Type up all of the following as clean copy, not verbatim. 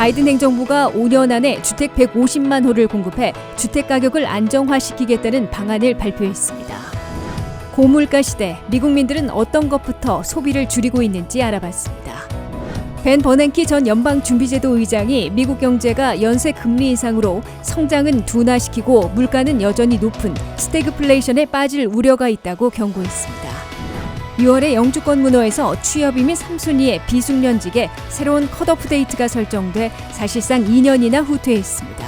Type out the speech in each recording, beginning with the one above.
바이든 행정부가 5년 안에 주택 150만 호를 공급해 주택 가격을 안정화시키겠다는 방안을 발표했습니다. 고물가 시대, 미국민들은 어떤 것부터 소비를 줄이고 있는지 알아봤습니다. 벤 버냉키 전 연방준비제도 의장이 미국 경제가 연쇄 금리 인상으로 성장은 둔화시키고 물가는 여전히 높은 스태그플레이션에 빠질 우려가 있다고 경고했습니다. 6월에 영주권 문호에서 취업 이민 3순위의 비숙련직에 새로운 컷오프 데이트가 설정돼 사실상 2년이나 후퇴했습니다.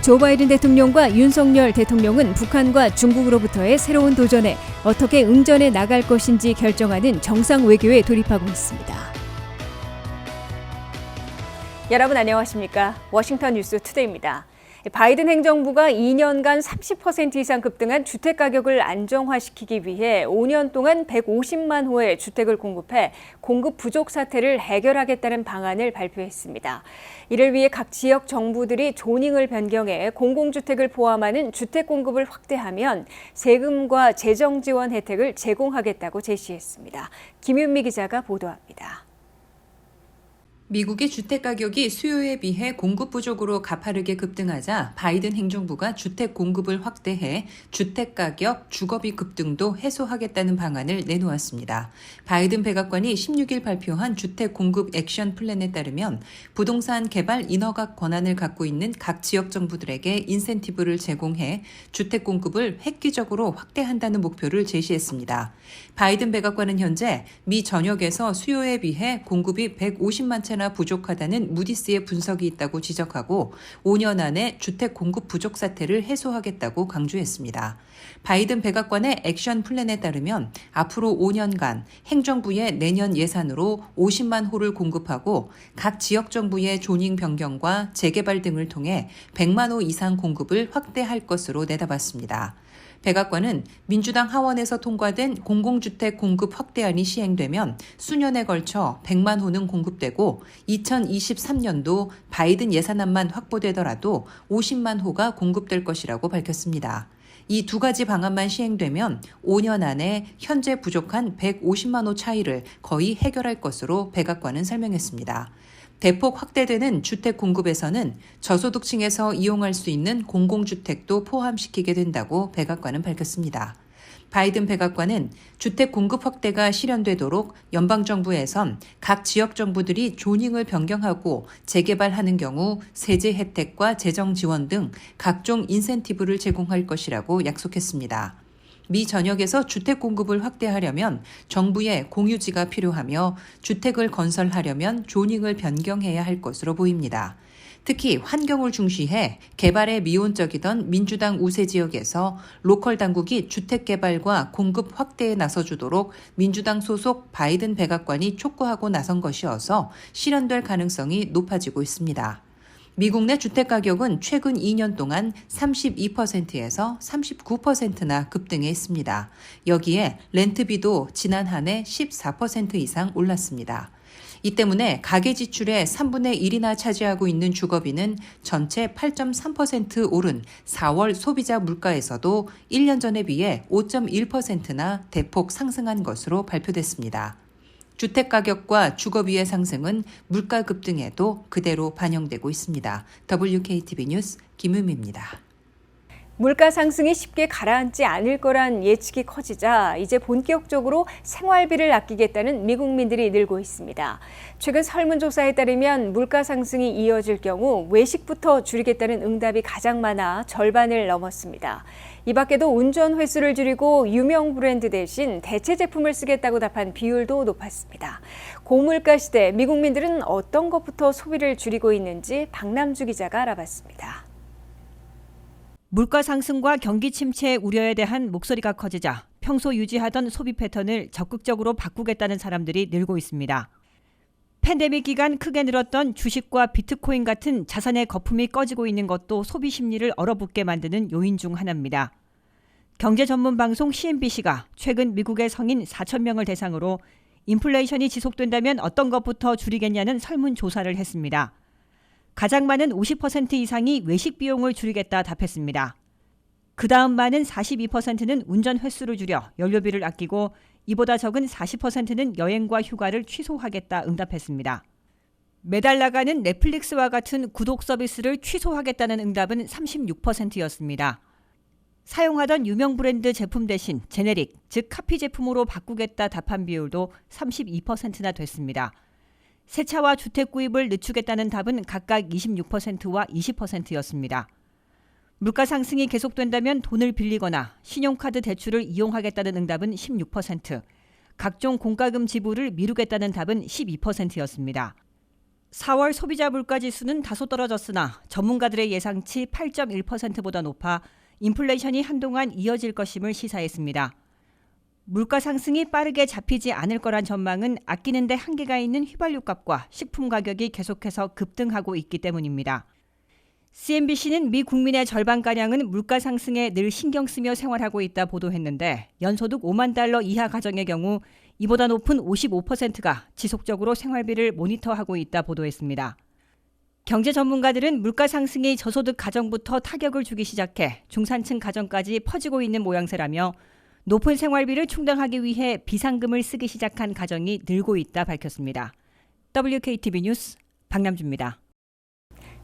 조 바이든 대통령과 윤석열 대통령은 북한과 중국으로부터의 새로운 도전에 어떻게 응전해 나갈 것인지 결정하는 정상 외교에 돌입하고 있습니다. 여러분 안녕하십니까? 워싱턴 뉴스 투데이입니다. 바이든 행정부가 2년간 30% 이상 급등한 주택 가격을 안정화시키기 위해 5년 동안 150만 호의 주택을 공급해 공급 부족 사태를 해결하겠다는 방안을 발표했습니다. 이를 위해 각 지역 정부들이 조닝을 변경해 공공주택을 포함하는 주택 공급을 확대하면 세금과 재정 지원 혜택을 제공하겠다고 제시했습니다. 김윤미 기자가 보도합니다. 미국의 주택 가격이 수요에 비해 공급 부족으로 가파르게 급등하자 바이든 행정부가 주택 공급을 확대해 주택 가격, 주거비 급등도 해소하겠다는 방안을 내놓았습니다. 바이든 백악관이 16일 발표한 주택 공급 액션 플랜에 따르면 부동산 개발 인허가 권한을 갖고 있는 각 지역 정부들에게 인센티브를 제공해 주택 공급을 획기적으로 확대한다는 목표를 제시했습니다. 바이든 백악관은 현재 미 전역에서 수요에 비해 공급이 150만 채나 부족하다는 무디스의 분석이 있다고 지적하고 5년 안에 주택 공급 부족 사태를 해소하겠다고 강조했습니다. 바이든 백악관의 액션 플랜에 따르면 앞으로 5년간 행정부의 내년 예산으로 50만 호를 공급하고 각 지역 정부의 조닝 변경과 재개발 등을 통해 100만 호 이상 공급을 확대할 것으로 내다봤습니다. 백악관은 민주당 하원에서 통과된 공공주택 공급 확대안이 시행되면 수년에 걸쳐 100만 호는 공급되고 2023년도 바이든 예산안만 확보되더라도 50만 호가 공급될 것이라고 밝혔습니다. 이 두 가지 방안만 시행되면 5년 안에 현재 부족한 150만 호 차이를 거의 해결할 것으로 백악관은 설명했습니다. 대폭 확대되는 주택 공급에서는 저소득층에서 이용할 수 있는 공공주택도 포함시키게 된다고 백악관은 밝혔습니다. 바이든 백악관은 주택 공급 확대가 실현되도록 연방정부에선 각 지역 정부들이 조닝을 변경하고 재개발하는 경우 세제 혜택과 재정 지원 등 각종 인센티브를 제공할 것이라고 약속했습니다. 미 전역에서 주택 공급을 확대하려면 정부의 공유지가 필요하며 주택을 건설하려면 조닝을 변경해야 할 것으로 보입니다. 특히 환경을 중시해 개발에 미온적이던 민주당 우세 지역에서 로컬 당국이 주택 개발과 공급 확대에 나서주도록 민주당 소속 바이든 백악관이 촉구하고 나선 것이어서 실현될 가능성이 높아지고 있습니다. 미국 내 주택 가격은 최근 2년 동안 32%에서 39%나 급등해 있습니다. 여기에 렌트비도 지난 한 해 14% 이상 올랐습니다. 이 때문에 가계 지출의 3분의 1이나 차지하고 있는 주거비는 전체 8.3% 오른 4월 소비자 물가에서도 1년 전에 비해 5.1%나 대폭 상승한 것으로 발표됐습니다. 주택 가격과 주거비의 상승은 물가 급등에도 그대로 반영되고 있습니다. WKTV 뉴스 김은미입니다. 물가 상승이 쉽게 가라앉지 않을 거란 예측이 커지자 이제 본격적으로 생활비를 아끼겠다는 미국민들이 늘고 있습니다. 최근 설문조사에 따르면 물가 상승이 이어질 경우 외식부터 줄이겠다는 응답이 가장 많아 절반을 넘었습니다. 이 밖에도 운전 횟수를 줄이고 유명 브랜드 대신 대체 제품을 쓰겠다고 답한 비율도 높았습니다. 고물가 시대 미국민들은 어떤 것부터 소비를 줄이고 있는지 박남주 기자가 알아봤습니다. 물가 상승과 경기 침체의 우려에 대한 목소리가 커지자 평소 유지하던 소비 패턴을 적극적으로 바꾸겠다는 사람들이 늘고 있습니다. 팬데믹 기간 크게 늘었던 주식과 비트코인 같은 자산의 거품이 꺼지고 있는 것도 소비 심리를 얼어붙게 만드는 요인 중 하나입니다. 경제 전문 방송 CNBC가 최근 미국의 성인 4천 명을 대상으로 인플레이션이 지속된다면 어떤 것부터 줄이겠냐는 설문조사를 했습니다. 가장 많은 50% 이상이 외식 비용을 줄이겠다 답했습니다. 그 다음 많은 42%는 운전 횟수를 줄여 연료비를 아끼고 이보다 적은 40%는 여행과 휴가를 취소하겠다 응답했습니다. 매달 나가는 넷플릭스와 같은 구독 서비스를 취소하겠다는 응답은 36%였습니다. 사용하던 유명 브랜드 제품 대신 제네릭, 즉 카피 제품으로 바꾸겠다 답한 비율도 32%나 됐습니다. 새 차와 주택 구입을 늦추겠다는 답은 각각 26%와 20%였습니다. 물가 상승이 계속된다면 돈을 빌리거나 신용카드 대출을 이용하겠다는 응답은 16%, 각종 공과금 지불을 미루겠다는 답은 12%였습니다. 4월 소비자 물가지수는 다소 떨어졌으나 전문가들의 예상치 8.1%보다 높아 인플레이션이 한동안 이어질 것임을 시사했습니다. 물가 상승이 빠르게 잡히지 않을 거란 전망은 아끼는 데 한계가 있는 휘발유값과 식품 가격이 계속해서 급등하고 있기 때문입니다. CNBC는 미 국민의 절반가량은 물가 상승에 늘 신경 쓰며 생활하고 있다 보도했는데 연소득 5만 달러 이하 가정의 경우 이보다 높은 55%가 지속적으로 생활비를 모니터하고 있다 보도했습니다. 경제 전문가들은 물가 상승이 저소득 가정부터 타격을 주기 시작해 중산층 가정까지 퍼지고 있는 모양새라며 높은 생활비를 충당하기 위해 비상금을 쓰기 시작한 가정이 늘고 있다 밝혔습니다. WKTV 뉴스 박남주입니다.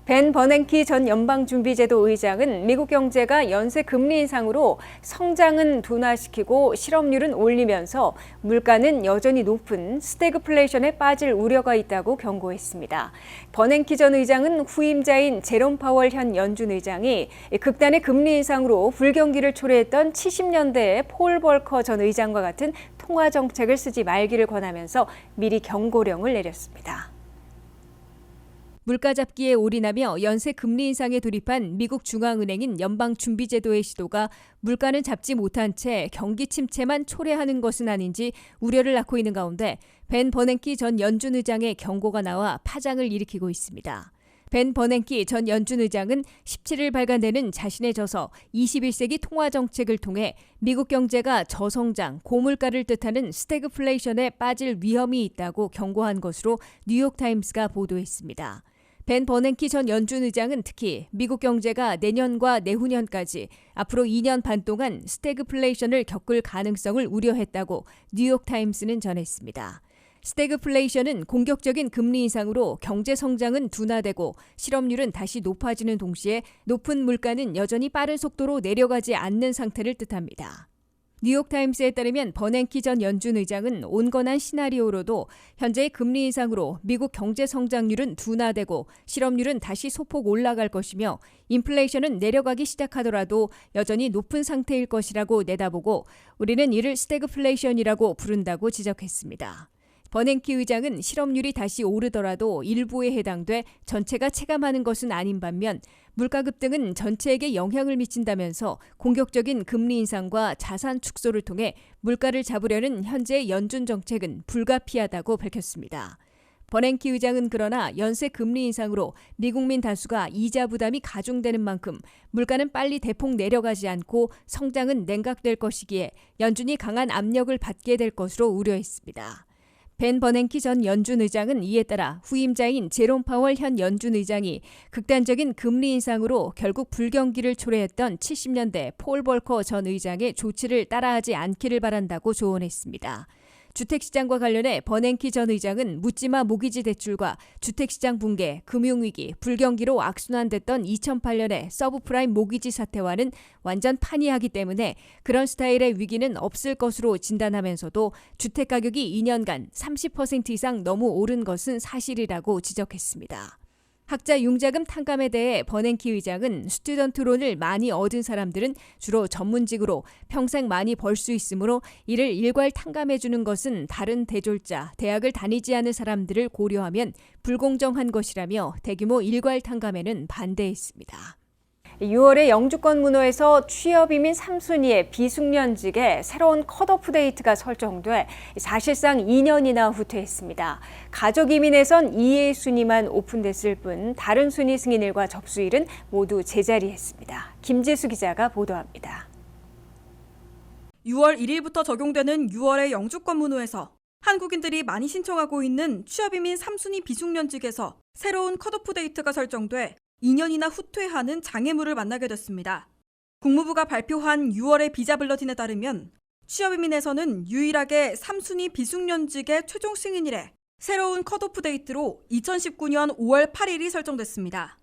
벤 버냉키 전 연방준비제도 의장은 미국 경제가 연쇄 금리 인상으로 성장은 둔화시키고 실업률은 올리면서 물가는 여전히 높은 스태그플레이션에 빠질 우려가 있다고 경고했습니다. 버냉키 전 의장은 후임자인 제롬 파월 현 연준 의장이 극단의 금리 인상으로 불경기를 초래했던 70년대의 폴 벌커 전 의장과 같은 통화 정책을 쓰지 말기를 권하면서 미리 경고령을 내렸습니다. 물가 잡기에 올인하며 연쇄 금리 인상에 돌입한 미국 중앙은행인 연방준비제도의 시도가 물가는 잡지 못한 채 경기 침체만 초래하는 것은 아닌지 우려를 낳고 있는 가운데 벤 버냉키 전 연준 의장의 경고가 나와 파장을 일으키고 있습니다. 벤 버냉키 전 연준 의장은 17일 발간되는 자신의 저서 21세기 통화 정책을 통해 미국 경제가 저성장, 고물가를 뜻하는 스태그플레이션에 빠질 위험이 있다고 경고한 것으로 뉴욕타임스가 보도했습니다. 벤 버냉키 전 연준 의장은 특히 미국 경제가 내년과 내후년까지 앞으로 2년 반 동안 스태그플레이션을 겪을 가능성을 우려했다고 뉴욕타임스는 전했습니다. 스태그플레이션은 공격적인 금리 인상으로 경제 성장은 둔화되고 실업률은 다시 높아지는 동시에 높은 물가는 여전히 빠른 속도로 내려가지 않는 상태를 뜻합니다. 뉴욕타임스에 따르면 버냉키 전 연준 의장은 온건한 시나리오로도 현재의 금리 인상으로 미국 경제 성장률은 둔화되고 실업률은 다시 소폭 올라갈 것이며 인플레이션은 내려가기 시작하더라도 여전히 높은 상태일 것이라고 내다보고 우리는 이를 스태그플레이션이라고 부른다고 지적했습니다. 버냉키 의장은 실업률이 다시 오르더라도 일부에 해당돼 전체가 체감하는 것은 아닌 반면 물가 급등은 전체에게 영향을 미친다면서 공격적인 금리 인상과 자산 축소를 통해 물가를 잡으려는 현재의 연준 정책은 불가피하다고 밝혔습니다. 버냉키 의장은 그러나 연쇄 금리 인상으로 미국민 다수가 이자 부담이 가중되는 만큼 물가는 빨리 대폭 내려가지 않고 성장은 냉각될 것이기에 연준이 강한 압력을 받게 될 것으로 우려했습니다. 벤 버냉키 전 연준 의장은 이에 따라 후임자인 제롬 파월 현 연준 의장이 극단적인 금리 인상으로 결국 불경기를 초래했던 70년대 폴 벌커 전 의장의 조치를 따라하지 않기를 바란다고 조언했습니다. 주택시장과 관련해 버냉키 전 의장은 묻지마 모기지 대출과 주택시장 붕괴, 금융위기, 불경기로 악순환됐던 2008년의 서브프라임 모기지 사태와는 완전 판이하기 때문에 그런 스타일의 위기는 없을 것으로 진단하면서도 주택가격이 2년간 30% 이상 너무 오른 것은 사실이라고 지적했습니다. 학자 융자금 탕감에 대해 버냉키 의장은 스튜던트론을 많이 얻은 사람들은 주로 전문직으로 평생 많이 벌 수 있으므로 이를 일괄 탕감해주는 것은 다른 대졸자, 대학을 다니지 않은 사람들을 고려하면 불공정한 것이라며 대규모 일괄 탕감에는 반대했습니다. 6월에 영주권 문호에서 취업이민 3순위의 비숙련직에 새로운 컷오프 데이트가 설정돼 사실상 2년이나 후퇴했습니다. 가족이민에선 2의 순위만 오픈됐을 뿐 다른 순위 승인일과 접수일은 모두 제자리했습니다. 김지수 기자가 보도합니다. 6월 1일부터 적용되는 6월의 영주권 문호에서 한국인들이 많이 신청하고 있는 취업이민 3순위 비숙련직에서 새로운 컷오프 데이트가 설정돼 2년이나 후퇴하는 장애물을 만나게 됐습니다. 국무부가 발표한 6월의 비자 블러틴에 따르면 취업이민에서는 유일하게 3순위 비숙련직의 최종 승인일에 새로운 컷오프 데이트로 2019년 5월 8일이 설정됐습니다.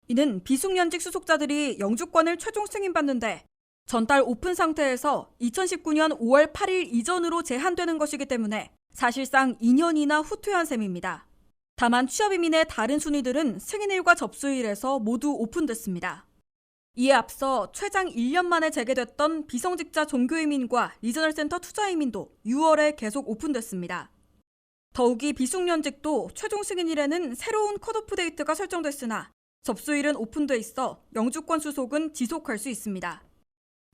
이는 비숙련직 수속자들이 영주권을 최종 승인받는데 전달 오픈 상태에서 2019년 5월 8일 이전으로 제한되는 것이기 때문에 사실상 2년이나 후퇴한 셈입니다. 다만 취업이민의 다른 순위들은 승인일과 접수일에서 모두 오픈됐습니다. 이에 앞서 최장 1년 만에 재개됐던 비성직자 종교이민과 리저널센터 투자이민도 6월에 계속 오픈됐습니다. 더욱이 비숙련직도 최종 승인일에는 새로운 컷오프 데이트가 설정됐으나 접수일은 오픈돼 있어 영주권 수속은 지속할 수 있습니다.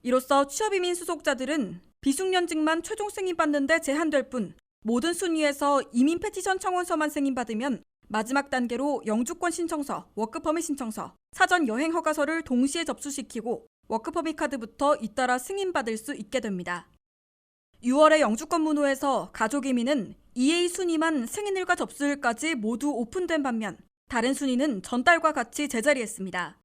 이로써 취업이민 수속자들은 비숙련직만 최종 승인받는 데 제한될 뿐 모든 순위에서 이민 페티션 청원서만 승인받으면 마지막 단계로 영주권 신청서, 워크퍼밋 신청서, 사전 여행 허가서를 동시에 접수시키고 워크퍼밋 카드부터 잇따라 승인받을 수 있게 됩니다. 6월에 영주권 문호에서 가족이민은 EA 순위만 승인일과 접수일까지 모두 오픈된 반면 다른 순위는 전달과 같이 제자리했습니다.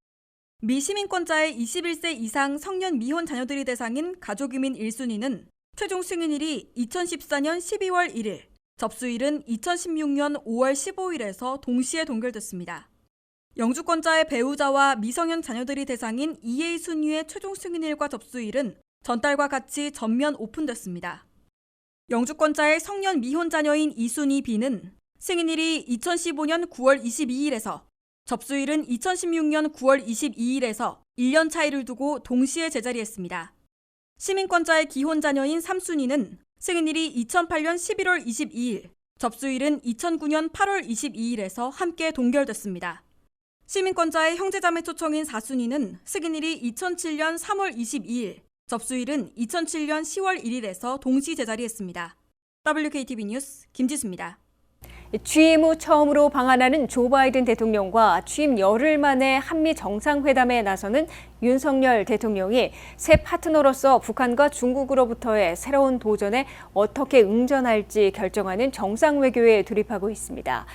미시민권자의 21세 이상 성년 미혼 자녀들이 대상인 가족이민 1순위는 최종 승인일이 2014년 12월 1일, 접수일은 2016년 5월 15일에서 동시에 동결됐습니다. 영주권자의 배우자와 미성년 자녀들이 대상인 EA 순위의 최종 승인일과 접수일은 전달과 같이 전면 오픈됐습니다. 영주권자의 성년 미혼 자녀인 2순위 B는 승인일이 2015년 9월 22일에서 접수일은 2016년 9월 22일에서 1년 차이를 두고 동시에 제자리했습니다. 시민권자의 기혼 자녀인 3순위는 승인일이 2008년 11월 22일, 접수일은 2009년 8월 22일에서 함께 동결됐습니다. 시민권자의 형제자매 초청인 4순위는 승인일이 2007년 3월 22일, 접수일은 2007년 10월 1일에서 동시 제자리했습니다. WKTV 뉴스 김지수입니다. 취임 후 처음으로 방한하는 조 바이든 대통령과 취임 열흘 만에 한미 정상회담에 나서는 윤석열 대통령이 새 파트너로서 북한과 중국으로부터의 새로운 도전에 어떻게 응전할지 결정하는 정상 외교에 돌입하고 있습니다.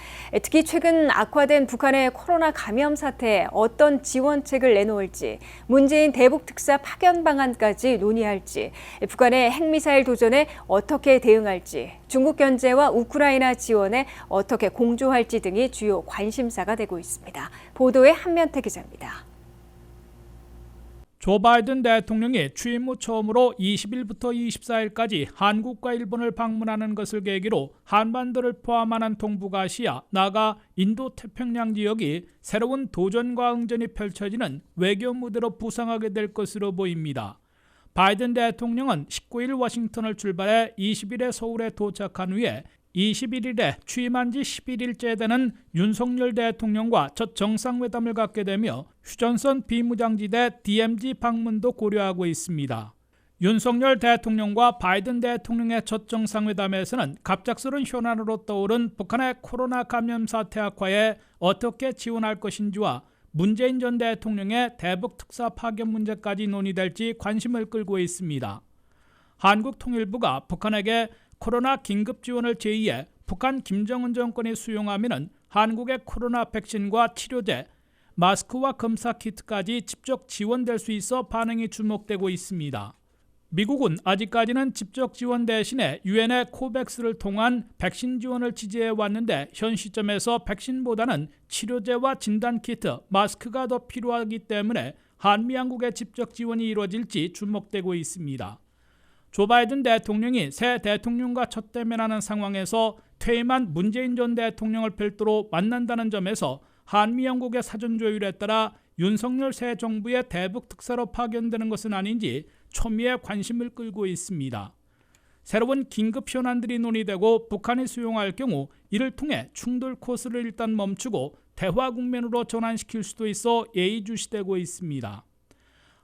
특히 최근 악화된 북한의 코로나 감염 사태에 어떤 지원책을 내놓을지, 문재인 대북 특사 파견 방안까지 논의할지, 북한의 핵미사일 도전에 어떻게 대응할지, 중국 견제와 우크라이나 지원에 어떻게 공조할지 등이 주요 관심사가 되고 있습니다. 보도에 한면태 기자입니다. 조 바이든 대통령이 취임 후 처음으로 20일부터 24일까지 한국과 일본을 방문하는 것을 계기로 한반도를 포함하는 동북아시아, 나아가 인도태평양 지역이 새로운 도전과 응전이 펼쳐지는 외교 무대로 부상하게 될 것으로 보입니다. 바이든 대통령은 19일 워싱턴을 출발해 20일에 서울에 도착한 후에 21일에 취임한 지 11일째 되는 윤석열 대통령과 첫 정상회담을 갖게 되며 휴전선 비무장지대 DMZ 방문도 고려하고 있습니다. 윤석열 대통령과 바이든 대통령의 첫 정상회담에서는 갑작스러운 현안으로 떠오른 북한의 코로나 감염 사태 악화에 어떻게 지원할 것인지와 문재인 전 대통령의 대북 특사 파견 문제까지 논의될지 관심을 끌고 있습니다. 한국통일부가 북한에게 코로나 긴급 지원을 제의해 북한 김정은 정권이 수용하면 한국의 코로나 백신과 치료제, 마스크와 검사 키트까지 직접 지원될 수 있어 반응이 주목되고 있습니다. 미국은 아직까지는 직접 지원 대신에 유엔의 코백스를 통한 백신 지원을 지지해 왔는데 현 시점에서 백신보다는 치료제와 진단키트, 마스크가 더 필요하기 때문에 한미양국의 직접 지원이 이루어질지 주목되고 있습니다. 조 바이든 대통령이 새 대통령과 첫 대면하는 상황에서 퇴임한 문재인 전 대통령을 별도로 만난다는 점에서 한미양국의 사전 조율에 따라 윤석열 새 정부의 대북 특사로 파견되는 것은 아닌지 초미의 관심을 끌고 있습니다. 새로운 긴급 현안들이 논의되고 북한이 수용할 경우 이를 통해 충돌 코스를 일단 멈추고 대화 국면으로 전환시킬 수도 있어 예의주시되고 있습니다.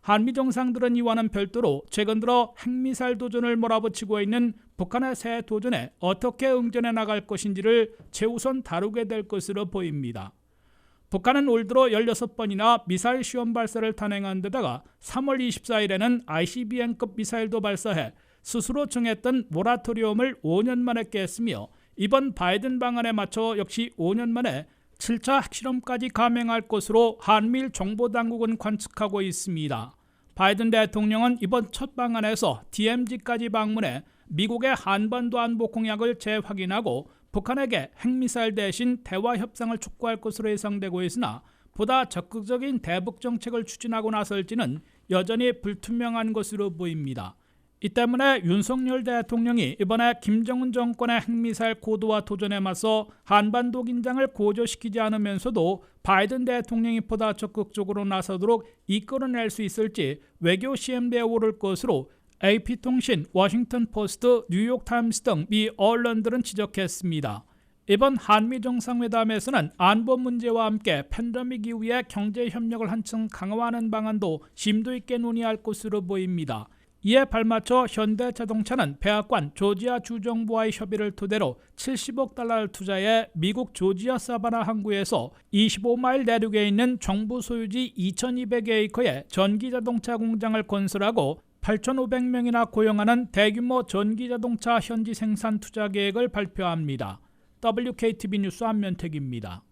한미 정상들은 이와는 별도로 최근 들어 핵미사일 도전을 몰아붙이고 있는 북한의 새 도전에 어떻게 응전해 나갈 것인지를 최우선 다루게 될 것으로 보입니다. 북한은 올 들어 16번이나 미사일 시험 발사를 단행한 데다가 3월 24일에는 ICBM급 미사일도 발사해 스스로 정했던 모라토리엄을 5년 만에 깼으며 이번 바이든 방안에 맞춰 역시 5년 만에 7차 핵실험까지 감행할 것으로 한미일 정보당국은 관측하고 있습니다. 바이든 대통령은 이번 첫 방안에서 DMZ까지 방문해 미국의 한반도 안보 공약을 재확인하고 북한에게 핵미사일 대신 대화 협상을 촉구할 것으로 예상되고 있으나 보다 적극적인 대북 정책을 추진하고 나설지는 여전히 불투명한 것으로 보입니다. 이 때문에 윤석열 대통령이 이번에 김정은 정권의 핵미사일 고도화 도전에 맞서 한반도 긴장을 고조시키지 않으면서도 바이든 대통령이 보다 적극적으로 나서도록 이끌어낼 수 있을지 외교 시험대에 오를 것으로 AP통신, 워싱턴포스트, 뉴욕타임스 등 미 언론들은 지적했습니다. 이번 한미 정상회담에서는 안보 문제와 함께 팬데믹 이후에 경제 협력을 한층 강화하는 방안도 심도 있게 논의할 것으로 보입니다. 이에 발맞춰 현대자동차는 백악관 조지아 주정부와의 협의를 토대로 70억 달러를 투자해 미국 조지아 사바나 항구에서 25마일 내륙에 있는 정부 소유지 2200에이커의 전기자동차 공장을 건설하고 8,500명이나 고용하는 대규모 전기자동차 현지 생산 투자 계획을 발표합니다. WKTV 뉴스 안면택입니다.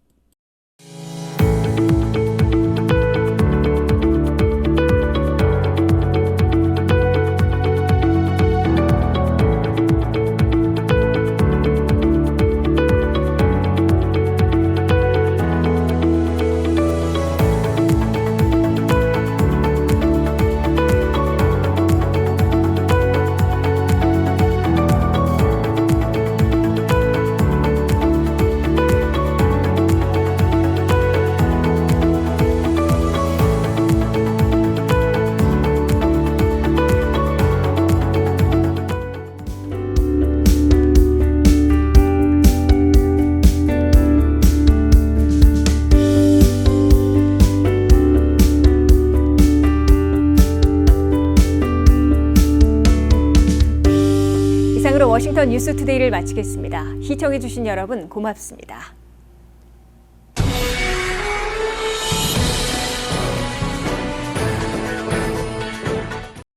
이상으로 워싱턴 뉴스투데이를 마치겠습니다. 시청해주신 여러분 고맙습니다.